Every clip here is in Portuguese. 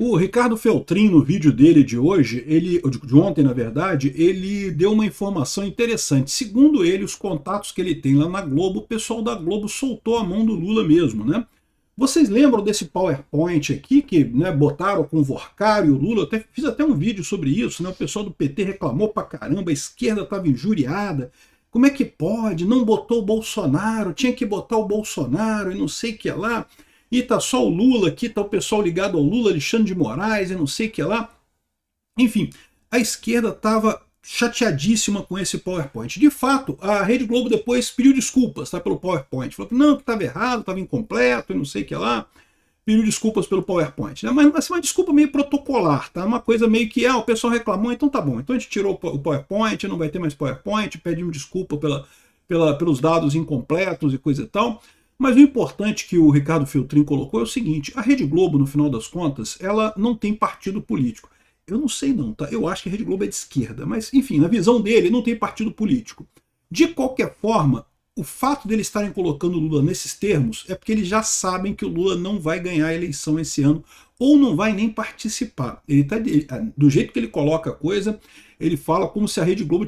O Ricardo Feltrin, no vídeo dele de hoje, de ontem na verdade, ele deu uma informação interessante. Segundo ele, os contatos que ele tem lá na Globo, o pessoal da Globo soltou a mão do Lula mesmo, né? Vocês lembram desse PowerPoint aqui que, né, botaram com o Vorcaro e o Lula? Fiz até um vídeo sobre isso, né? O pessoal do PT reclamou pra caramba, a esquerda estava injuriada. Como é que pode? Não botou o Bolsonaro, tinha que botar o Bolsonaro e não sei o que lá. E tá só o Lula aqui, tá o pessoal ligado ao Lula, Alexandre de Moraes e não sei o que lá. Enfim, a esquerda estava chateadíssima com esse PowerPoint. De fato, a Rede Globo depois pediu desculpas, tá, pelo PowerPoint. Falou que não, que estava errado, estava incompleto e não sei o que lá. Pediu desculpas pelo PowerPoint. Né? Mas assim, uma desculpa meio protocolar, tá? Uma coisa meio que, o pessoal reclamou, então tá bom. Então a gente tirou o PowerPoint, não vai ter mais PowerPoint, pedimos desculpa pelos dados incompletos e coisa e tal. Mas o importante que o Ricardo Feltrin colocou é o seguinte: a Rede Globo, no final das contas, ela não tem partido político. Eu não sei não, tá? Eu acho que a Rede Globo é de esquerda, mas enfim, na visão dele, não tem partido político. De qualquer forma, o fato deles estarem colocando o Lula nesses termos é porque eles já sabem que o Lula não vai ganhar a eleição esse ano, ou não vai nem participar. Do jeito que ele coloca a coisa, ele fala como se a Rede Globo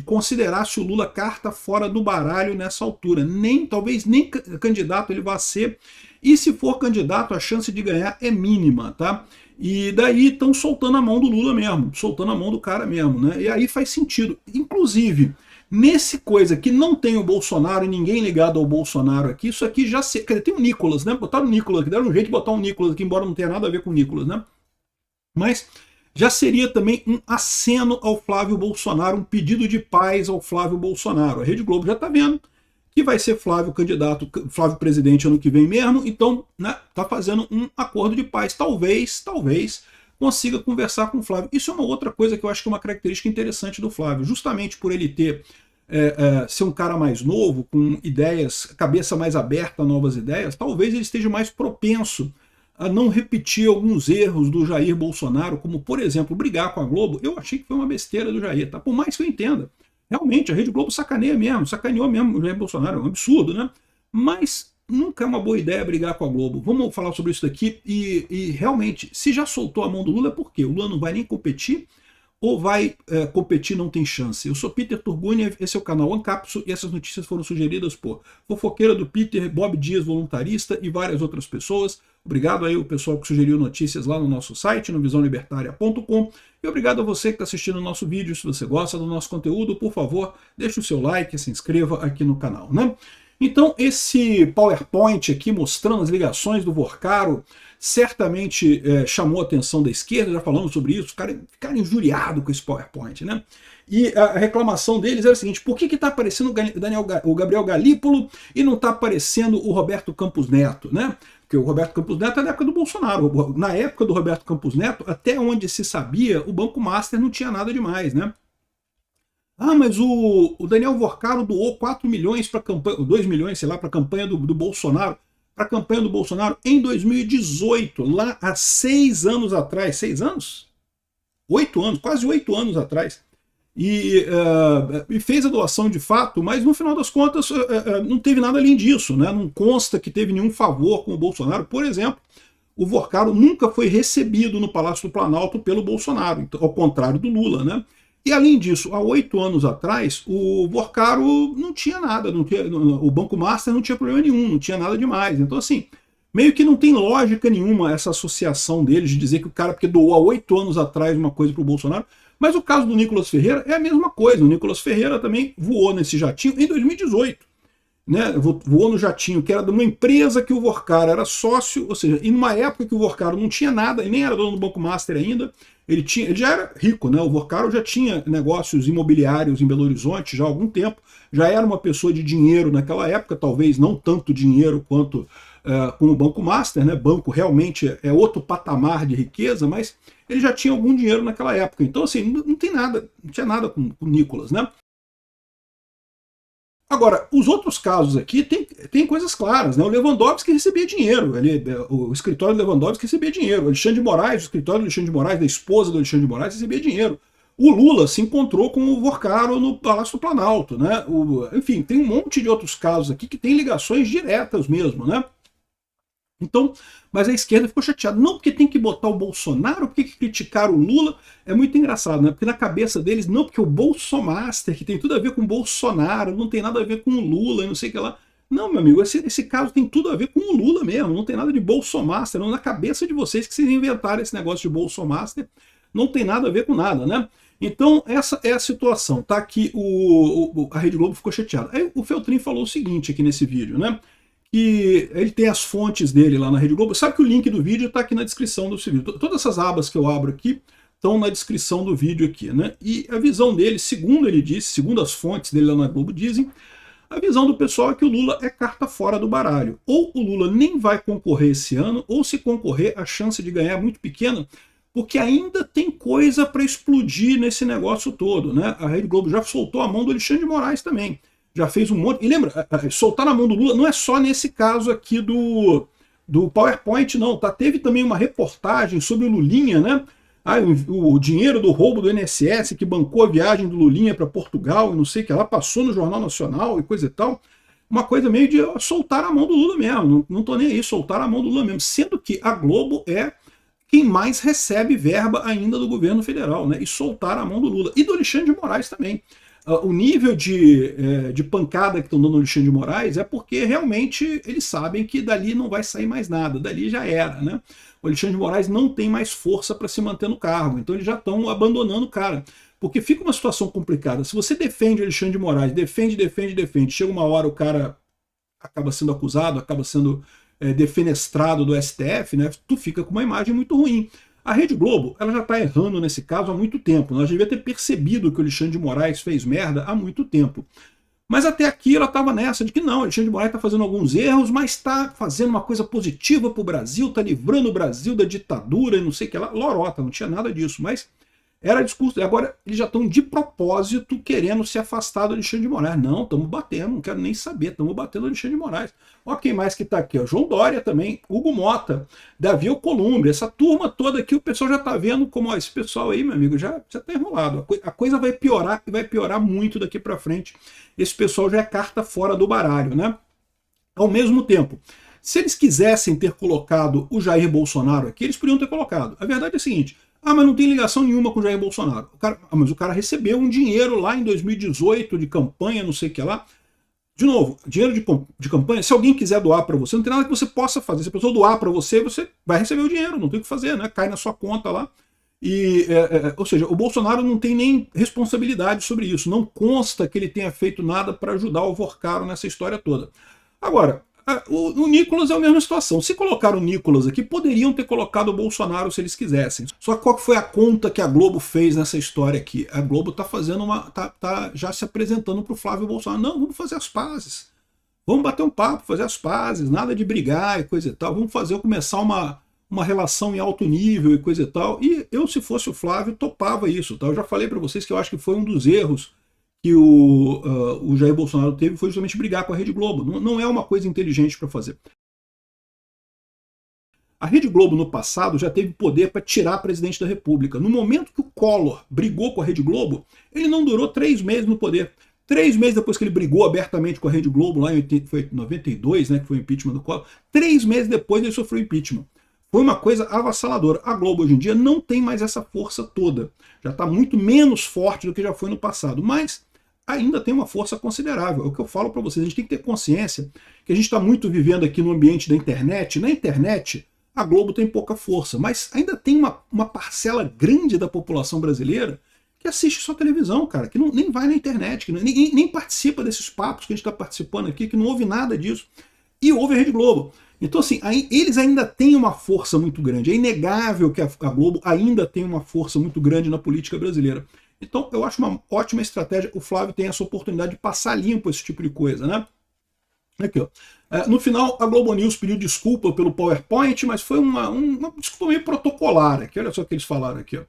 considerasse o Lula carta fora do baralho nessa altura. Talvez nem candidato ele vá ser, e se for candidato, a chance de ganhar é mínima, tá? E daí estão soltando a mão do Lula mesmo, soltando a mão do cara mesmo, né? E aí faz sentido. Inclusive, nesse coisa que não tem o Bolsonaro e ninguém ligado ao Bolsonaro aqui, isso aqui já se... Quer dizer, tem o Nicolas, né? Botaram o Nicolas aqui, deram um jeito de botar o Nicolas aqui, embora não tenha nada a ver com o Nicolas, né? Mas já seria também um aceno ao Flávio Bolsonaro, um pedido de paz ao Flávio Bolsonaro. A Rede Globo já está vendo que vai ser Flávio candidato, Flávio presidente ano que vem mesmo, então, né, tá fazendo um acordo de paz. Talvez consiga conversar com o Flávio. Isso é uma outra coisa que eu acho que é uma característica interessante do Flávio, justamente por ele ser um cara mais novo, com ideias, cabeça mais aberta a novas ideias, talvez ele esteja mais propenso a não repetir alguns erros do Jair Bolsonaro, como, por exemplo, brigar com a Globo. Eu achei que foi uma besteira do Jair, tá? Por mais que eu entenda. Realmente, a Rede Globo sacaneou mesmo o Jair Bolsonaro, é um absurdo, né? Mas nunca é uma boa ideia brigar com a Globo. Vamos falar sobre isso daqui e realmente, se já soltou a mão do Lula, é por quê? O Lula não vai nem competir, ou vai competir não tem chance? Eu sou Peter Turguniev, esse é o canal Ancapso, e essas notícias foram sugeridas por Fofoqueira do Peter, Bob Dias, voluntarista, e várias outras pessoas. Obrigado aí o pessoal que sugeriu notícias lá no nosso site, no visãolibertaria.com, e obrigado a você que está assistindo o nosso vídeo. Se você gosta do nosso conteúdo, por favor, deixe o seu like e se inscreva aqui no canal, né? Então, esse PowerPoint aqui mostrando as ligações do Vorcaro certamente chamou a atenção da esquerda, já falamos sobre isso, ficaram injuriados com esse PowerPoint, né? E a reclamação deles era a seguinte: por que está aparecendo o Gabriel Galípolo e não está aparecendo o Roberto Campos Neto, né? Porque o Roberto Campos Neto é da época do Bolsonaro. Na época do Roberto Campos Neto, até onde se sabia, o Banco Master não tinha nada demais, né? Mas o Daniel Vorcaro doou 4 milhões para campanha, 2 milhões, sei lá, para a campanha do Bolsonaro, em 2018, lá há 6 anos atrás. 6 anos? 8 anos, quase 8 anos atrás. E fez a doação de fato, mas no final das contas não teve nada além disso, né? Não consta que teve nenhum favor com o Bolsonaro. Por exemplo, o Vorcaro nunca foi recebido no Palácio do Planalto pelo Bolsonaro, ao contrário do Lula, né? E além disso, há 8 anos atrás, o Vorcaro não tinha nada, o Banco Master não tinha problema nenhum, não tinha nada demais. Então, assim, meio que não tem lógica nenhuma essa associação deles de dizer que o cara, porque doou há 8 anos atrás uma coisa para o Bolsonaro. Mas o caso do Nicolas Ferreira é a mesma coisa. O Nicolas Ferreira também voou nesse jatinho em 2018. Né? Voou no jatinho que era de uma empresa que o Vorcaro era sócio, ou seja, e numa época que o Vorcaro não tinha nada, e nem era dono do Banco Master ainda, ele já era rico, né? O Vorcaro já tinha negócios imobiliários em Belo Horizonte já há algum tempo, já era uma pessoa de dinheiro naquela época, talvez não tanto dinheiro quanto com o Banco Master, né? Banco realmente é outro patamar de riqueza, mas ele já tinha algum dinheiro naquela época. Então, assim, não tinha nada com o Nicolas, né? Agora, os outros casos aqui tem coisas claras, né? O Lewandowski recebia dinheiro, o escritório do Lewandowski recebia dinheiro, o Alexandre de Moraes, o escritório do Alexandre de Moraes, da esposa do Alexandre de Moraes, recebia dinheiro. O Lula se encontrou com o Vorcaro no Palácio do Planalto, né? Enfim, tem um monte de outros casos aqui que tem ligações diretas mesmo, né? Então, mas a esquerda ficou chateada. Não porque tem que botar o Bolsonaro, porque que criticaram o Lula. É muito engraçado, né? Porque na cabeça deles, não, porque o Bolsomaster, que tem tudo a ver com o Bolsonaro, não tem nada a ver com o Lula e não sei o que lá. Não, meu amigo, esse caso tem tudo a ver com o Lula mesmo, não tem nada de Bolsomaster, não, na cabeça de vocês que vocês inventaram esse negócio de Bolsomaster, não tem nada a ver com nada, né? Então, essa é a situação, tá? Que a Rede Globo ficou chateada. Aí o Feltrin falou o seguinte aqui nesse vídeo, né? Que ele tem as fontes dele lá na Rede Globo. Sabe que o link do vídeo está aqui na descrição do vídeo. Todas essas abas que eu abro aqui estão na descrição do vídeo aqui, né? E a visão dele, segundo ele disse, segundo as fontes dele lá na Globo dizem, a visão do pessoal é que o Lula é carta fora do baralho. Ou o Lula nem vai concorrer esse ano, ou se concorrer, a chance de ganhar é muito pequena, porque ainda tem coisa para explodir nesse negócio todo, né? A Rede Globo já soltou a mão do Alexandre de Moraes também. Já fez um monte. E lembra, soltar na mão do Lula não é só nesse caso aqui do PowerPoint, não. Tá? Teve também uma reportagem sobre o Lulinha, né? O dinheiro do roubo do INSS que bancou a viagem do Lulinha para Portugal e não sei o que lá, passou no Jornal Nacional e coisa e tal. Uma coisa meio de soltar a mão do Lula mesmo. Não tô nem aí, soltar a mão do Lula mesmo. Sendo que a Globo é quem mais recebe verba ainda do governo federal, né? E soltar a mão do Lula. E do Alexandre de Moraes também. O nível de pancada que estão dando no Alexandre de Moraes é porque realmente eles sabem que dali não vai sair mais nada, dali já era, né? O Alexandre de Moraes não tem mais força para se manter no cargo, então eles já estão abandonando o cara. Porque fica uma situação complicada. Se você defende o Alexandre de Moraes, defende, chega uma hora o cara acaba sendo acusado, acaba sendo defenestrado do STF, né? Tu fica com uma imagem muito ruim. A Rede Globo, ela já está errando nesse caso há muito tempo. Nós devia ter percebido que o Alexandre de Moraes fez merda há muito tempo. Mas até aqui ela estava nessa de que não, o Alexandre de Moraes está fazendo alguns erros, mas está fazendo uma coisa positiva para o Brasil, está livrando o Brasil da ditadura e não sei o que lá. Lorota, não tinha nada disso, mas era discurso. Agora eles já estão de propósito querendo se afastar do Alexandre de Moraes. Não, estamos batendo, não quero nem saber, estamos batendo o Alexandre de Moraes. Olha quem mais que está aqui, ó. João Dória também, Hugo Mota, Davi Alcolumbre, essa turma toda aqui, o pessoal já está vendo como, ó, esse pessoal aí, meu amigo, já está enrolado. A coisa vai piorar e vai piorar muito daqui para frente. Esse pessoal já é carta fora do baralho, né? Ao mesmo tempo, se eles quisessem ter colocado o Jair Bolsonaro aqui, eles poderiam ter colocado. A verdade é a seguinte: mas não tem ligação nenhuma com o Jair Bolsonaro. Mas o cara recebeu um dinheiro lá em 2018 de campanha, não sei o que lá. De novo, dinheiro de campanha, se alguém quiser doar para você, não tem nada que você possa fazer. Se a pessoa doar para você, você vai receber o dinheiro, não tem o que fazer, né? Cai na sua conta lá. Ou seja, o Bolsonaro não tem nem responsabilidade sobre isso. Não consta que ele tenha feito nada para ajudar o Vorcaro nessa história toda. Agora, o Nicolas é a mesma situação. Se colocaram o Nicolas aqui, poderiam ter colocado o Bolsonaro se eles quisessem. Só que qual foi a conta que a Globo fez nessa história aqui? A Globo está fazendo tá já se apresentando para o Flávio Bolsonaro. Não, vamos fazer as pazes. Vamos bater um papo, fazer as pazes, nada de brigar e coisa e tal. Vamos começar uma relação em alto nível e coisa e tal. E eu, se fosse o Flávio, topava isso. Tá? Eu já falei para vocês que eu acho que foi um dos erros que o Jair Bolsonaro teve, foi justamente brigar com a Rede Globo. Não é uma coisa inteligente para fazer. A Rede Globo, no passado, já teve poder para tirar o presidente da República. No momento que o Collor brigou com a Rede Globo, ele não durou 3 meses no poder. 3 meses depois que ele brigou abertamente com a Rede Globo, lá em 92, né, que foi o impeachment do Collor, 3 meses depois ele sofreu impeachment. Foi uma coisa avassaladora. A Globo hoje em dia não tem mais essa força toda. Já está muito menos forte do que já foi no passado. Mas ainda tem uma força considerável. É o que eu falo para vocês. A gente tem que ter consciência que a gente está muito vivendo aqui no ambiente da internet. Na internet, a Globo tem pouca força, mas ainda tem uma parcela grande da população brasileira que assiste só televisão, cara, que nem vai na internet, que nem participa desses papos que a gente está participando aqui, que não ouve nada disso, e ouve a Rede Globo. Então, assim, eles ainda têm uma força muito grande. É inegável que a Globo ainda tem uma força muito grande na política brasileira. Então, eu acho uma ótima estratégia. O Flávio tem essa oportunidade de passar limpo esse tipo de coisa, né? Aqui, ó. No final, a Globo News pediu desculpa pelo PowerPoint, mas foi uma desculpa meio protocolar aqui. Olha só o que eles falaram aqui, ó.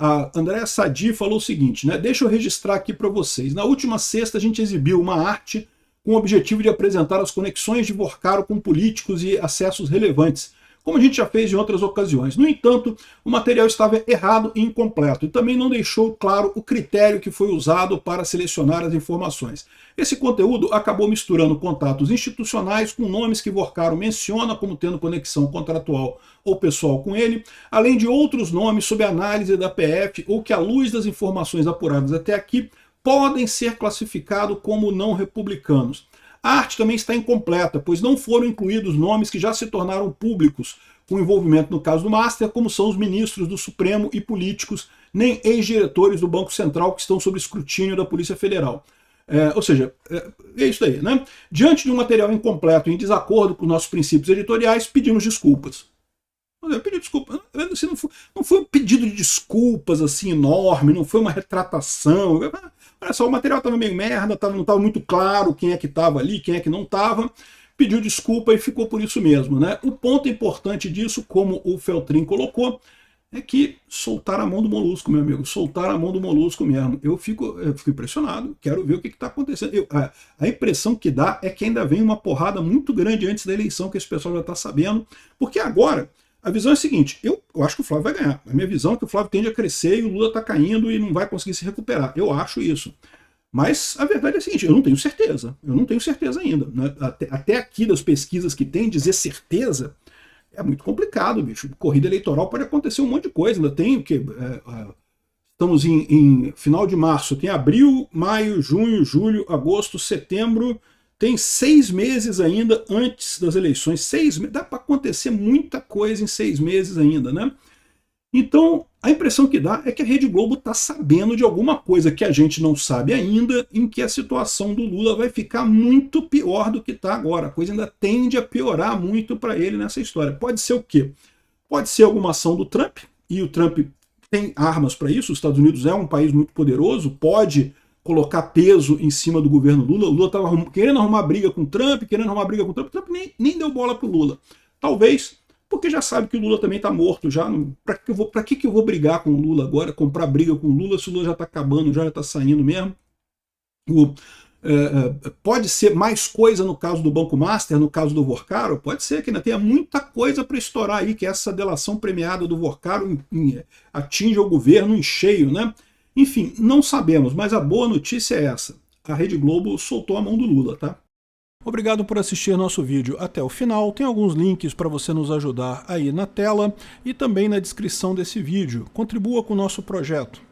A Andréa Sadi falou o seguinte, né? Deixa eu registrar aqui para vocês. Na última sexta, a gente exibiu uma arte com o objetivo de apresentar as conexões de Vorcaro com políticos e acessos relevantes. como a gente já fez em outras ocasiões. No entanto, o material estava errado e incompleto, e também não deixou claro o critério que foi usado para selecionar as informações. Esse conteúdo acabou misturando contatos institucionais com nomes que Vorcaro menciona como tendo conexão contratual ou pessoal com ele, além de outros nomes sob análise da PF ou que, à luz das informações apuradas até aqui, podem ser classificados como não republicanos. A arte também está incompleta, pois não foram incluídos nomes que já se tornaram públicos com envolvimento no caso do Master, como são os ministros do Supremo e políticos, nem ex-diretores do Banco Central que estão sob escrutínio da Polícia Federal. Ou seja, é isso aí, né? Diante de um material incompleto e em desacordo com nossos princípios editoriais, pedimos desculpas. Eu pedi desculpa, assim, não foi um pedido de desculpas assim enorme, não foi uma retratação. Olha só, o material estava meio merda, não estava muito claro quem é que estava ali, quem é que não estava. Pediu desculpa e ficou por isso mesmo, né? O ponto importante disso, como o Feltrin colocou, é que soltar a mão do molusco, meu amigo, soltar a mão do molusco mesmo. Eu fico impressionado, quero ver o que está acontecendo. A impressão que dá é que ainda vem uma porrada muito grande antes da eleição, que esse pessoal já está sabendo, porque agora a visão é a seguinte, eu acho que o Flávio vai ganhar. A minha visão é que o Flávio tende a crescer e o Lula está caindo e não vai conseguir se recuperar. Eu acho isso. Mas a verdade é a seguinte, eu não tenho certeza ainda. Né? Até aqui das pesquisas que tem, dizer certeza é muito complicado, bicho. Corrida eleitoral pode acontecer um monte de coisa, ainda tem o que... estamos em final de março, tem abril, maio, junho, julho, agosto, setembro... Tem 6 meses ainda antes das eleições. 6 meses, dá para acontecer muita coisa em 6 meses ainda, né? Então, a impressão que dá é que a Rede Globo está sabendo de alguma coisa que a gente não sabe ainda, em que a situação do Lula vai ficar muito pior do que está agora. A coisa ainda tende a piorar muito para ele nessa história. Pode ser o quê? Pode ser alguma ação do Trump, e o Trump tem armas para isso. Os Estados Unidos é um país muito poderoso, pode colocar peso em cima do governo Lula. O Lula estava querendo arrumar briga com o Trump, o Trump nem deu bola para o Lula. Talvez porque já sabe que o Lula também está morto já. Para que eu vou brigar com o Lula agora, comprar briga com o Lula, se o Lula já está acabando, já está saindo mesmo. Pode ser mais coisa no caso do Banco Master, no caso do Vorcaro, pode ser que ainda tenha muita coisa para estourar aí, que essa delação premiada do Vorcaro atinja o governo em cheio, né? Enfim, não sabemos, mas a boa notícia é essa. A Rede Globo soltou a mão do Lula, tá? Obrigado por assistir nosso vídeo até o final. Tem alguns links para você nos ajudar aí na tela e também na descrição desse vídeo. Contribua com o nosso projeto.